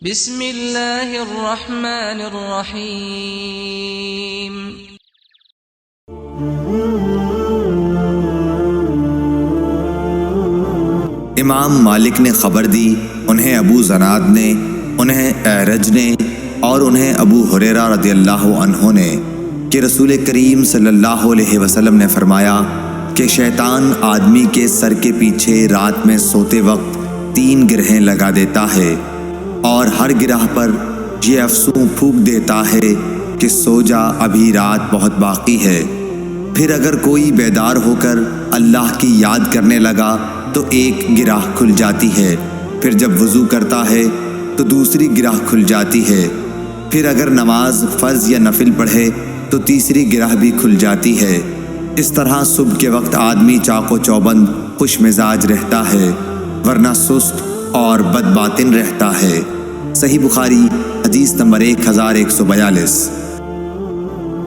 بسم اللہ الرحمن الرحیم۔ امام مالک نے خبر دی، انہیں ابو زناد نے، انہیں اعرج نے اور انہیں ابو ہریرہ رضی اللہ عنہ نے کہ رسول کریم صلی اللہ علیہ وسلم نے فرمایا کہ شیطان آدمی کے سر کے پیچھے رات میں سوتے وقت 3 گرہیں لگا دیتا ہے اور ہر گرہ پر یہ افسوں پھونک دیتا ہے کہ سو جا، ابھی رات بہت باقی ہے۔ پھر اگر کوئی بیدار ہو کر اللہ کی یاد کرنے لگا تو ایک گرہ کھل جاتی ہے، پھر جب وضو کرتا ہے تو دوسری گرہ کھل جاتی ہے، پھر اگر نماز فرض یا نفل پڑھے تو تیسری گرہ بھی کھل جاتی ہے۔ اس طرح صبح کے وقت آدمی چاق و چوبند خوش مزاج رہتا ہے، ورنہ سست اور بد باطن رہتا ہے۔ صحیح بخاری حدیث نمبر 1142۔